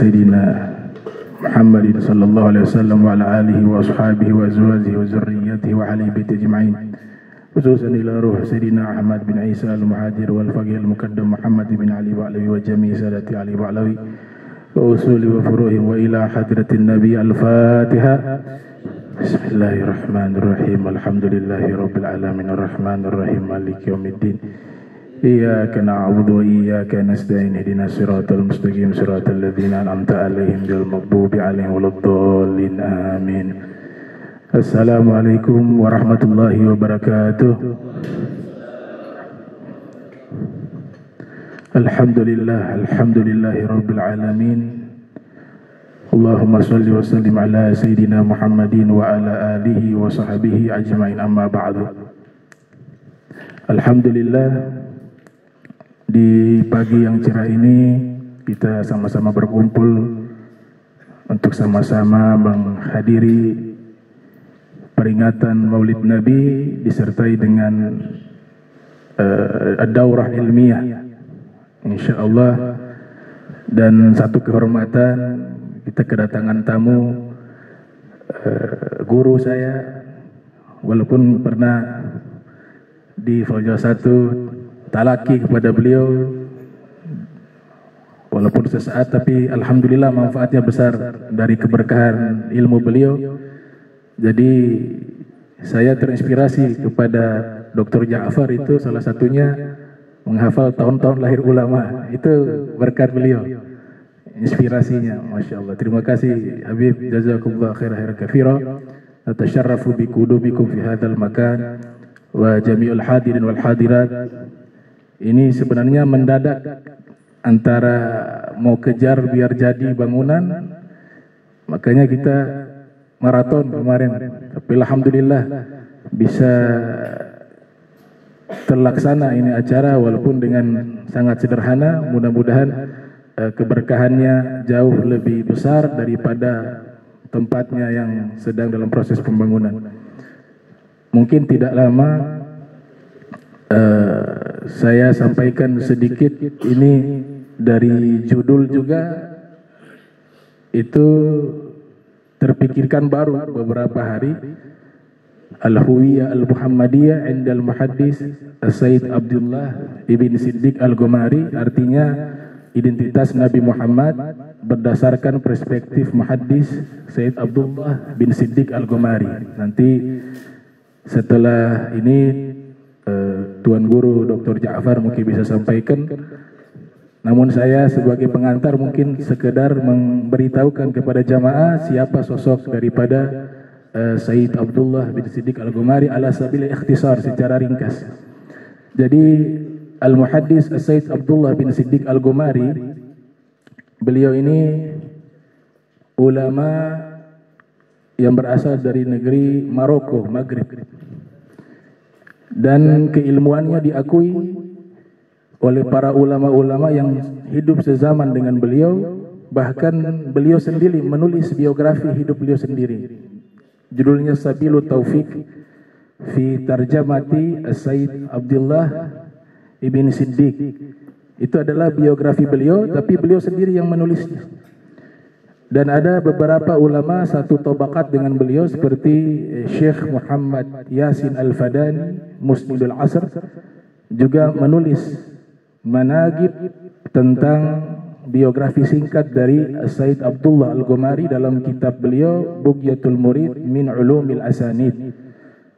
سيدنا محمد صلى الله عليه وسلم وعلى آله وأصحابه وأزواجه وذريته وعلى بيته أجمعين، خصوصا إلى روح سيدنا أحمد بن عيسى المهاجر والفقيه المقدم محمد بن علي بعلوي وجميع سادة علي بعلوي وأصول وفروعهم وإلى حضرة النبي. الفاتحة. بسم الله الرحمن الرحيم. الحمد لله رب العالمين الرحمن الرحيم مالك يوم الدين. إياك نعبد وإياك نستعين اهدنا الصراط المستقيم صراط الذين أنعمت عليهم غير المغضوب عليهم ولا الضالين آمين. Assalamualaikum warahmatullahi wabarakatuh. Alhamdulillahi rabbil alamin. Allahumma salli wa sallim ala sayyidina Muhammadin wa ala alihi wa sahbihi ajma'in, amma ba'du. Alhamdulillah, di pagi yang cerah ini kita sama-sama berkumpul untuk sama-sama menghadiri peringatan Maulid Nabi disertai dengan daurah ilmiah, insyaallah. Dan satu kehormatan, kita kedatangan tamu guru saya, walaupun pernah di Fauja 1 talaki kepada beliau, walaupun sesaat, tapi alhamdulillah manfaatnya besar dari keberkahan ilmu beliau. Jadi saya terinspirasi kepada Dr. Ja'far, itu salah satunya menghafal tahun-tahun lahir ulama, itu berkat beliau, inspirasinya, masya Allah. Terima kasih Habib, jazakumullah khairan katsira. Natasyarrafu biqudumikum fi hadzal makan wa jami'ul hadirin wal hadirat. Ini sebenarnya mendadak, antara mau kejar biar jadi bangunan, makanya kita maraton kemarin, tapi alhamdulillah bisa terlaksana ini acara walaupun dengan sangat sederhana. Mudah-mudahan keberkahannya jauh lebih besar daripada tempatnya yang sedang dalam proses pembangunan. Mungkin tidak lama saya sampaikan sedikit ini dari judul juga, itu terpikirkan baru beberapa hari. Al-Huwiyah Al-Muhammadiyah Indal Muhaddis Sayyid Abdullah Ibn Siddiq Al-Ghumari, artinya identitas Nabi Muhammad berdasarkan perspektif muhaddis Sayyid Abdullah bin Siddiq Al-Ghumari. Nanti setelah ini Tuan Guru Dr. Ja'far mungkin bisa sampaikan. Namun saya sebagai pengantar mungkin sekedar memberitahukan kepada jamaah siapa sosok daripada Sayyid Abdullah bin Siddiq Al-Ghumari ala sabil ikhtisar, secara ringkas. Jadi Al-Muhaddis Sayyid Abdullah bin Siddiq Al-Ghumari, beliau ini ulama yang berasal dari negeri Maroko, Maghrib, dan keilmuannya diakui oleh para ulama-ulama yang hidup sezaman dengan beliau. Bahkan beliau sendiri menulis biografi hidup beliau sendiri, judulnya Sabilut Taufiq fi Tarjamati Sayyid Abdullah Ibn Siddiq. Itu adalah biografi beliau, tapi beliau sendiri yang menulisnya. Dan ada beberapa ulama satu tabaqat dengan beliau seperti Syekh Muhammad Yasin Al-Fadani, Musnidul Asr, juga menulis managib tentang biografi singkat dari Sayyid Abdullah Al-Ghumari dalam kitab beliau Bughyatul Murid min Ulumil Asanid.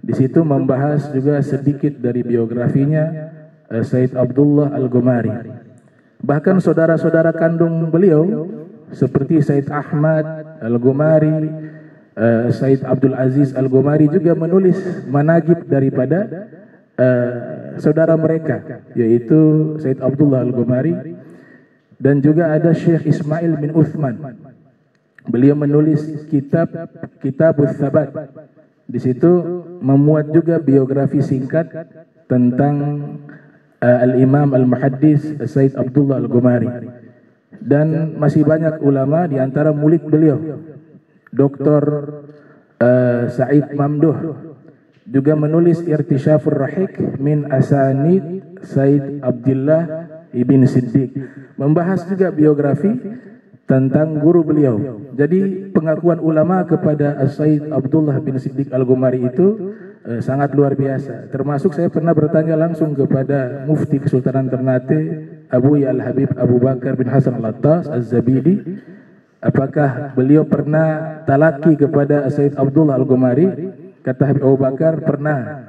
Di situ membahas juga sedikit dari biografinya Sayyid Abdullah Al-Ghumari. Bahkan saudara-saudara kandung beliau seperti Sayyid Ahmad Al-Ghumari, Sayyid Abdul Aziz Al-Ghumari juga menulis managib daripada saudara mereka, yaitu Sayyid Abdullah Al-Ghumari. Dan juga ada Syekh Ismail bin Uthman, beliau menulis Kitabus Tsabat. Di situ memuat juga biografi singkat tentang Al-Imam Al-Muhaddis Sayyid Abdullah Al-Ghumari. Dan masih banyak ulama, di antara murid beliau Dr. Said Mamduh juga menulis Irtisyafur Rahiq min Asanid Sayyid Abdullah Ibn Siddiq, membahas juga biografi tentang guru beliau. Jadi pengakuan ulama kepada Said Abdullah bin Siddiq Al-Ghumari itu sangat luar biasa. Termasuk saya pernah bertanya langsung kepada Mufti Kesultanan Ternate Abu Ya Al-Habib Abu Bakar bin Hasan Al-Attas Az-Zabidi, apakah beliau pernah talaki kepada Said Abdullah Al-Ghumari? Kata Habib Abu Bakar, pernah.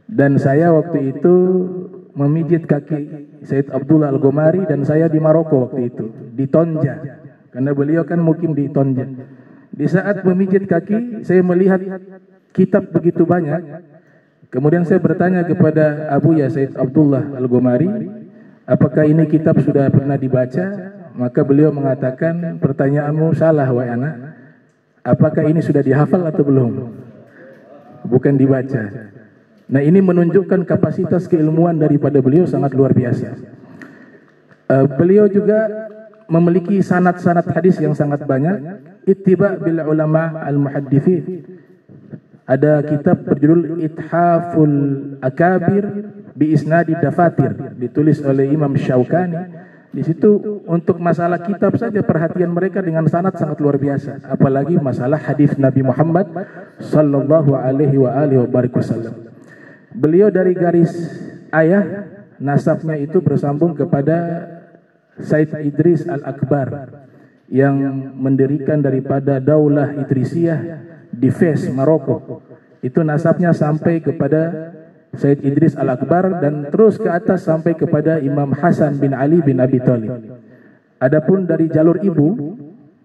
Dan saya waktu itu memijit kaki Said Abdullah Al-Ghumari, dan saya di Maroko waktu itu, di Tonja, karena beliau kan mukim di Tonja. Di saat memijit kaki, saya melihat kitab begitu banyak. Kemudian saya bertanya kepada Abu Ya Said Abdullah Al-Ghumari, apakah ini kitab sudah pernah dibaca? Maka beliau mengatakan, pertanyaanmu salah wahai anak, apakah ini sudah dihafal atau belum? Bukan dibaca. Nah, ini menunjukkan kapasitas keilmuan daripada beliau sangat luar biasa. Beliau juga memiliki sanad-sanad hadis yang sangat banyak. Ittiba bil ulama al-muhaddithin. Ada kitab berjudul Ithaful Akabir bi Isnadi Dafatir, ditulis oleh Imam Syaukani. Di situ untuk masalah kitab saja perhatian mereka dengan sanad sangat luar biasa, apalagi masalah hadis Nabi Muhammad sallallahu alaihi wasallam. Beliau dari garis ayah, nasabnya itu bersambung kepada Said Idris Al-Akbar yang mendirikan daripada Daulah Idrisiyah di Fes, Maroko. Itu nasabnya sampai kepada Said Idris Al-Akbar dan terus ke atas sampai kepada Imam Hasan bin Ali bin Abi Thalib. Adapun dari jalur ibu,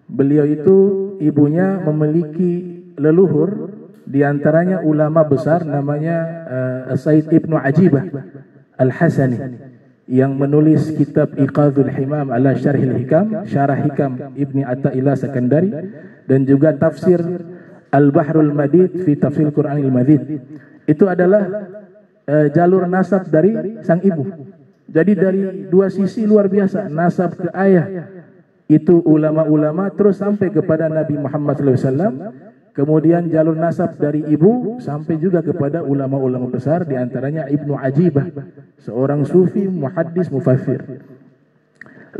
beliau itu ibunya memiliki leluhur, di antaranya ulama besar namanya Said Ibnu Ajibah Al-Hasani yang menulis kitab Iqadhul Himam ala Syarhil Hikam, Syarah Hikam Ibni Atta'illah Sakandari, dan juga tafsir Al-Bahrul Madid fi Tafsir Qur'anil Madid. Itu adalah jalur nasab dari sang ibu. Jadi dari dua sisi luar biasa, nasab ke ayah itu ulama-ulama, terus sampai kepada Nabi Muhammad SAW. Kemudian jalur nasab dari ibu sampai juga kepada ulama-ulama besar, di antaranya Ibnu Ajibah, seorang sufi, muhaddis, mufassir.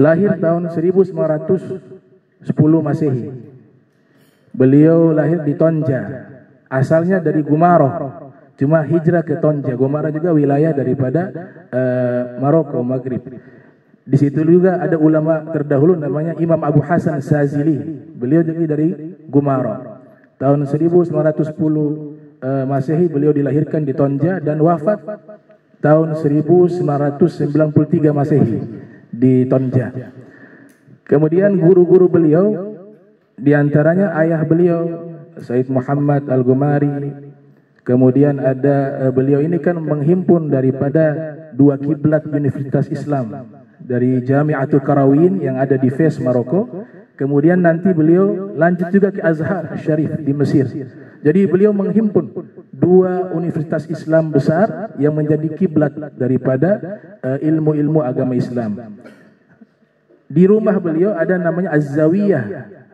Lahir tahun 1910 Masehi. Beliau lahir di Tonja. Asalnya dari Gumaroh, cuma hijrah ke Tonja. Gumaroh juga wilayah daripada Maroko, Maghrib. Di situ juga ada ulama terdahulu namanya Imam Abu Hasan Sazili. Beliau juga dari Gumaroh. Tahun 1910 Masehi beliau dilahirkan di Tonja dan wafat tahun 1993 Masehi di Tonja. Kemudian guru-guru beliau, di antaranya ayah beliau Said Muhammad Al-Ghumari. Kemudian ada beliau ini kan menghimpun daripada dua kiblat Universitas Islam dari Jami'atul Qarawin yang ada di Fes, Maroko. Kemudian nanti beliau lanjut juga ke Azhar Syarif di Mesir. Jadi beliau menghimpun dua universitas Islam besar yang menjadi kiblat daripada ilmu-ilmu agama Islam. Di rumah beliau ada namanya Az-Zawiyah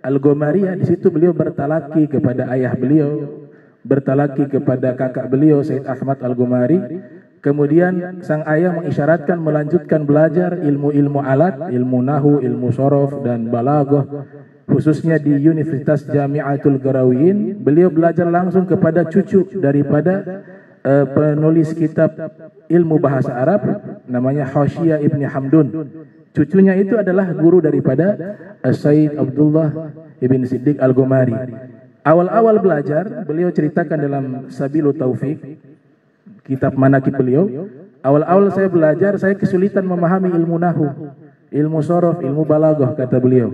Al-Ghomariyah. Di situ beliau bertalaki kepada ayah beliau, bertalaki kepada kakak beliau Said Ahmad Al-Ghumari. Kemudian sang ayah mengisyaratkan melanjutkan belajar ilmu-ilmu alat, ilmu nahu, ilmu sorof dan balaghah, khususnya di Universitas Jami'atul Qarawin. Beliau belajar langsung kepada cucu daripada penulis kitab ilmu bahasa Arab namanya Hashiyah Ibni Hamdun. Cucunya itu adalah guru daripada Said Abdullah Ibn Siddiq Al-Ghumari. Awal-awal belajar beliau ceritakan dalam Sabilut Taufiq, kitab manaqib beliau. Awal-awal saya belajar, saya kesulitan memahami ilmu nahu, ilmu sorof, ilmu balaghah, kata beliau.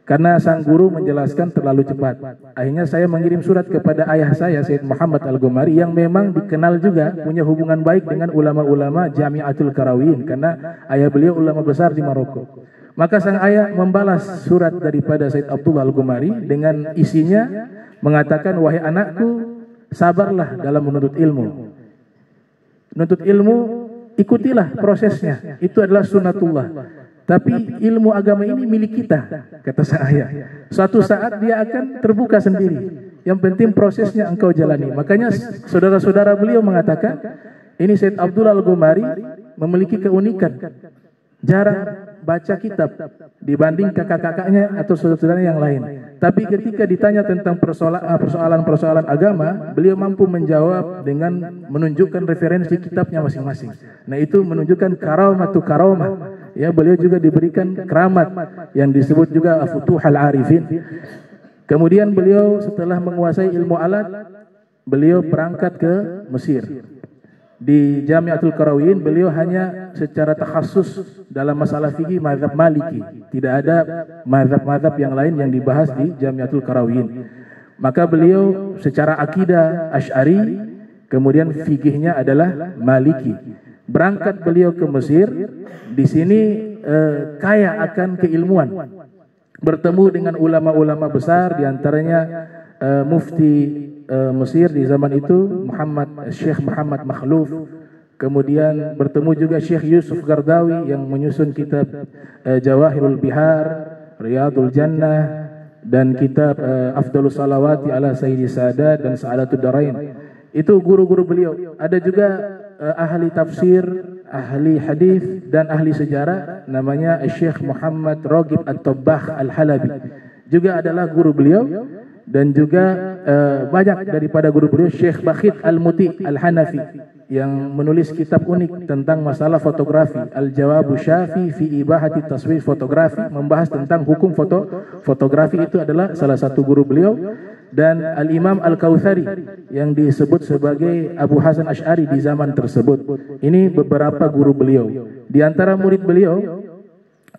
Karena sang guru menjelaskan terlalu cepat. Akhirnya saya mengirim surat kepada ayah saya, Said Muhammad Al-Ghumari, yang memang dikenal juga punya hubungan baik dengan ulama-ulama Jami'atul Qarawin, karena ayah beliau ulama besar di Maroko. Maka sang ayah membalas surat daripada Said Abdullah Al-Ghumari dengan isinya mengatakan, wahai anakku, sabarlah dalam menuntut ilmu. Menuntut ilmu, ikutilah prosesnya. Itu adalah sunnatullah. Tapi ilmu agama ini milik kita, kata sang ayah. Suatu saat dia akan terbuka sendiri. Yang penting prosesnya engkau jalani. Makanya saudara-saudara beliau mengatakan, ini Said Abdullah Al-Ghumari memiliki keunikan. Jarang baca kitab dibanding kakak-kakaknya atau saudara-saudara yang lain. Tapi ketika ditanya tentang persoalan-persoalan agama, beliau mampu menjawab dengan menunjukkan referensi kitabnya masing-masing. Nah, itu menunjukkan karamatu karamah. Ya, beliau juga diberikan keramat yang disebut juga Futuhul Arifin. Kemudian beliau setelah menguasai ilmu alat, beliau berangkat ke Mesir. Di Jami'atul Qarawiyyin beliau hanya secara takhasus dalam masalah fikih mazhab Maliki. Tidak ada mazhab-mazhab yang lain yang dibahas di Jami'atul Qarawiyyin. Maka beliau secara akidah Asy'ari, kemudian fikihnya adalah Maliki. Berangkat beliau ke Mesir, di sini kaya akan keilmuan. Bertemu dengan ulama-ulama besar, diantaranya Mufti Mesir di zaman itu Syekh Muhammad Makhluf. Kemudian bertemu juga Syekh Yusuf Gardawi yang menyusun kitab Jawahirul Bihar, Riyadul Jannah, dan kitab Afdalus Salawati ala Sayyidi Sadat dan Sa'adatud Darain. Itu guru-guru beliau. Ada juga ahli tafsir, ahli hadis dan ahli sejarah, namanya Syekh Muhammad Ragib At-Tabbah Al-Halabi. Juga adalah guru beliau. Dan juga banyak daripada guru beliau, Syekh Bakhit Al-Muti Al-Hanafi yang menulis kitab unik tentang masalah fotografi, Al-Jawabu Syafi fi Ibahati Taswir Fotografi, membahas tentang hukum fotografi. Itu adalah salah satu guru beliau. Dan Al-Imam Al-Kautsari yang disebut sebagai Abu Hasan Asy'ari di zaman tersebut. Ini beberapa guru beliau. Di antara murid beliau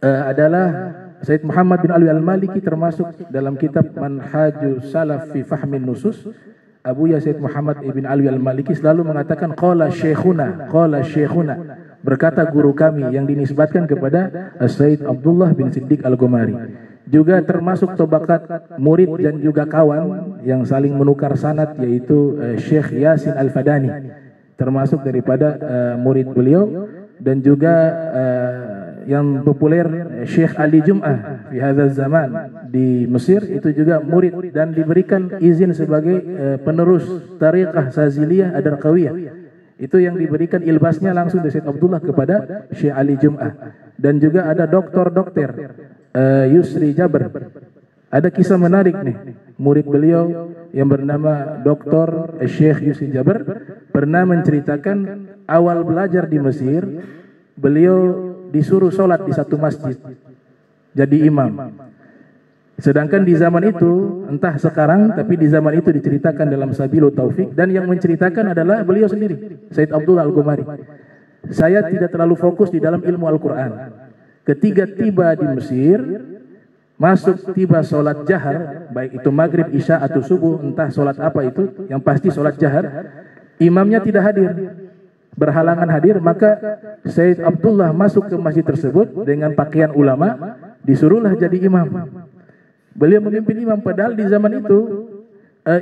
adalah Sayyid Muhammad bin Alwi Al-Maliki, termasuk dalam kitab Manhajus Salaf fi Fahmin Nusus. Abu ya Sayyid Muhammad ibn Alwi Al-Maliki selalu mengatakan qala syekhuna, berkata guru kami, yang dinisbatkan kepada Sayyid Abdullah bin Siddiq Al-Ghumari. Juga termasuk tobakat murid dan juga kawan yang saling menukar sanad, yaitu Syekh Yasin Al-Fadani, termasuk daripada murid beliau. Dan juga yang populer Syekh Ali Jum'ah di hadzal zaman di Mesir, itu juga murid dan diberikan izin sebagai penerus tariqah Saziliyah Ad-Darqawiyah. Itu yang diberikan ilbasnya langsung dari Syekh Abdullah kepada Syekh Ali Jum'ah. Dan juga ada dokter Yusri Jabr. Ada kisah menarik nih, murid beliau yang bernama Dr. Syekh Yusri Jabr pernah menceritakan awal belajar di Mesir, beliau disuruh sholat di satu masjid, jadi imam. Sedangkan di zaman itu, entah sekarang, tapi di zaman itu diceritakan dalam Sabilut Taufik, dan yang menceritakan adalah beliau sendiri, Sayyid Abdullah Al-Ghumari. Saya tidak terlalu fokus di dalam ilmu Al-Quran. Ketika tiba di Mesir, tiba sholat jahar, baik itu maghrib, isya atau subuh, entah sholat apa itu, yang pasti sholat jahar, imamnya tidak hadir, berhalangan hadir. Maka Sayyid Abdullah masuk ke masjid tersebut dengan pakaian ulama, disuruhlah jadi imam. Beliau memimpin imam, padahal di zaman itu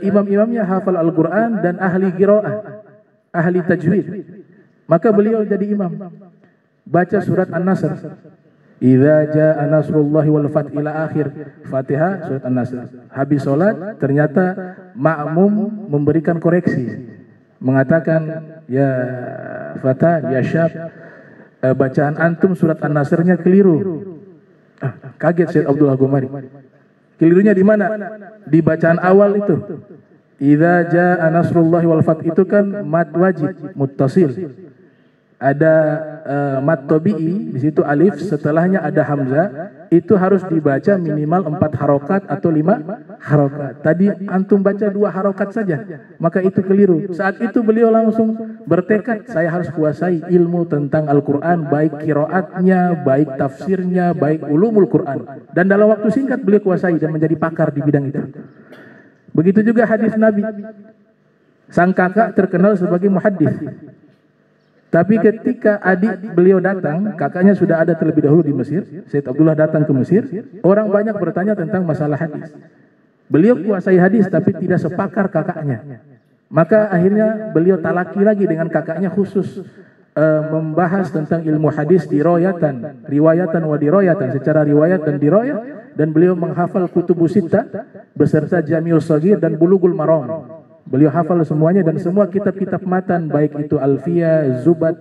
imam-imamnya hafal Al-Quran dan ahli qiraah, ahli tajwid. Maka beliau jadi imam, baca surat An-Nasr, idza jaa nasrullahi wal fath, ila akhir Fatihah surat An-Nasr. Habis sholat, ternyata makmum memberikan koreksi, mengatakan, ya Fatah, ya Syab, bacaan antum surat An-Nasrnya keliru. Kaget Syekh Abdullah Ghumari. Kelirunya di mana? Di bacaan awal itu. Idza jaa nasrullahi wal fath itu kan mad wajib muttasil. Ada mad tabi'i, di situ alif, setelahnya ada hamzah, itu harus dibaca minimal 4 harokat atau 5 harokat. Tadi antum baca 2 harokat saja, maka itu keliru. Saat itu beliau langsung bertekad, saya harus kuasai ilmu tentang Al-Quran, baik qiraatnya, baik tafsirnya, baik ulumul Quran. Dan dalam waktu singkat beliau kuasai dan menjadi pakar di bidang itu. Begitu juga hadis Nabi. Sang kakak terkenal sebagai muhaddis. Tapi ketika adik beliau datang, kakaknya sudah ada terlebih dahulu di Mesir, Sayyid Abdullah datang ke Mesir, orang banyak bertanya tentang masalah hadis. Beliau kuasai hadis tapi tidak sepakar kakaknya. Maka akhirnya beliau talaki lagi dengan kakaknya, khusus membahas tentang ilmu hadis riwayatan wa dirayatan, secara riwayat dan dirayat. Dan beliau menghafal Kutubus Sittah beserta Jami'us Shaghir dan Bulughul Maram. Beliau hafal semuanya dan semua kitab-kitab matan, baik itu Alfiyah, Zubat,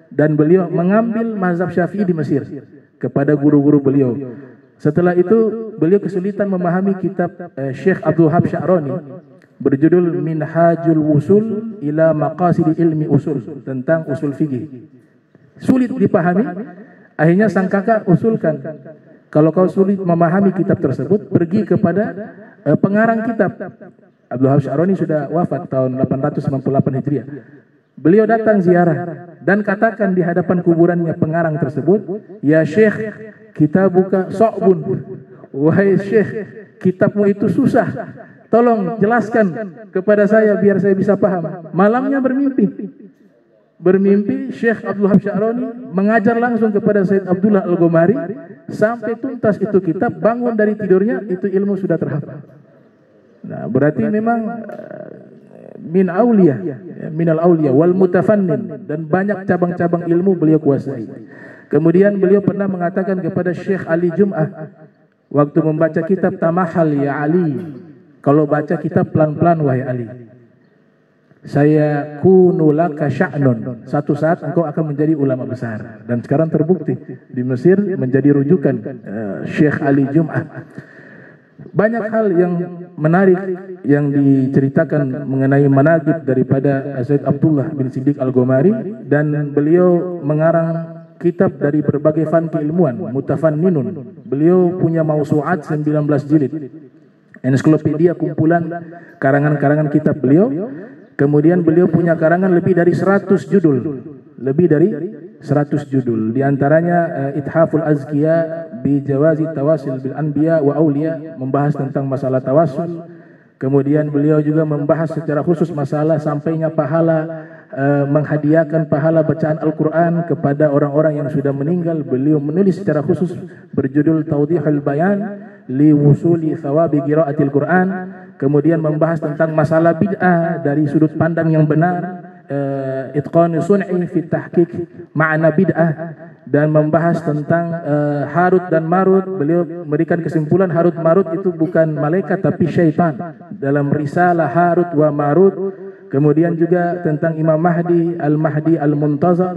dan beliau mengambil mazhab Syafi'i di Mesir. kepada guru-guru beliau. Setelah itu beliau kesulitan memahami kitab Syekh Abdul Wahab Sya'rani berjudul Minhajul Wusul ila Maqasid Ilmi Usul, tentang usul fikih. Sulit dipahami, akhirnya sang kakak usulkan, kalau kau sulit memahami kitab tersebut, pergi kepada pengarang kitab. Abdul Wahab Sya'rani sudah wafat tahun 898 Hijriah. Beliau datang ziarah dan katakan di hadapan kuburannya pengarang tersebut, "Ya Syekh, kitabuka so'bun." Wahai Syekh, kitabmu itu susah. Tolong jelaskan kepada saya biar saya bisa paham. Malamnya bermimpi Syekh Abdul Wahab Sya'rani mengajar langsung kepada Said Abdullah Al-Ghomari sampai tuntas itu kitab. Bangun dari tidurnya, itu ilmu sudah terhafal. Nah, berarti memang minal aulia wal mutafannin, dan banyak cabang-cabang ilmu beliau kuasai. Kemudian beliau pernah mengatakan kepada Syekh Ali Jum'ah waktu membaca kitab, "Tamahal ya Ali, kalau baca kitab pelan-pelan wahai Ali. Saya kunu laka sya'nun, satu saat engkau akan menjadi ulama besar." Dan sekarang terbukti di Mesir menjadi rujukan Syekh Ali Jum'ah. Banyak hal yang menarik yang diceritakan mengenai manaqib daripada Said Abdullah bin Siddiq Al-Ghomari, dan beliau mengarang kitab dari berbagai fan keilmuan, mutafanninun. Beliau punya mausu'at 19 jilid, ensiklopedia kumpulan karangan-karangan kitab beliau. Kemudian beliau punya karangan lebih dari 100 judul. Di antaranya Ithaful Azkiya bi Jawazi Tawasul bil Anbiya wa Auliya, membahas tentang masalah tawasul. Kemudian beliau juga membahas secara khusus masalah sampainya pahala, menghadiahkan pahala bacaan Al-Quran kepada orang-orang yang sudah meninggal. Beliau menulis secara khusus berjudul Tawdihul Bayan li Wusuli Thawabi Qiraatil Quran. Kemudian membahas tentang masalah bid'ah dari sudut pandang yang benar, itqan sun'i fi tahqiq ma'na bid'ah, dan membahas tentang Harut dan Marut. Beliau memberikan kesimpulan Harut Marut itu bukan malaikat tapi syaitan dalam risalah Harut wa Marut. Kemudian juga tentang Imam Mahdi, Al-Mahdi Al-Muntazar.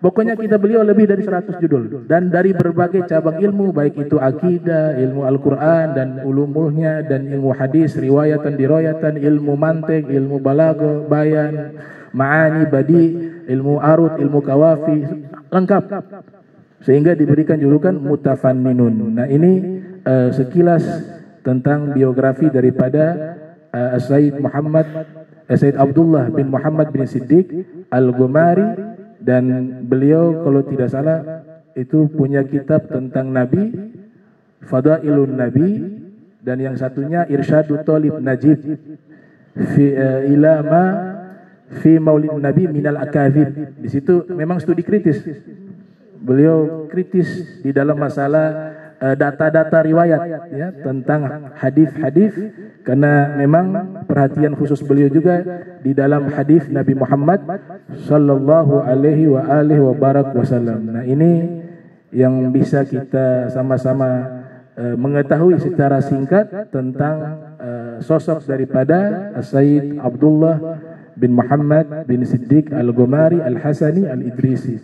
Pokoknya kita beliau lebih dari 100 judul, dan dari berbagai cabang ilmu, baik itu akidah, ilmu Al-Quran dan ulumulnya, dan ilmu hadis, riwayatan, diroyatan, ilmu mantik, ilmu balaghah, bayan, ma'ani, badi, ilmu arut, ilmu kawafi, lengkap. Sehingga diberikan julukan mutafanninun. Nah, ini sekilas tentang biografi daripada Said Abdullah bin Muhammad bin Siddiq Al-Ghomari. Dan beliau kalau tidak salah itu punya kitab tentang Nabi, Fadailun Nabi, dan yang satunya Irsyadut Talib Najib fi Maulid Nabi minal akadzib. Di situ memang studi kritis. Beliau kritis di dalam masalah data-data riwayat ya, tentang hadis-hadis, karena memang perhatian khusus beliau juga di dalam hadis Nabi Muhammad sallallahu alaihi wa alihi wasallam. Nah, ini yang bisa kita sama-sama mengetahui secara singkat tentang sosok daripada Said Abdullah bin Muhammad bin Siddiq Al-Ghomari Al-Hasani Al-Idrisi.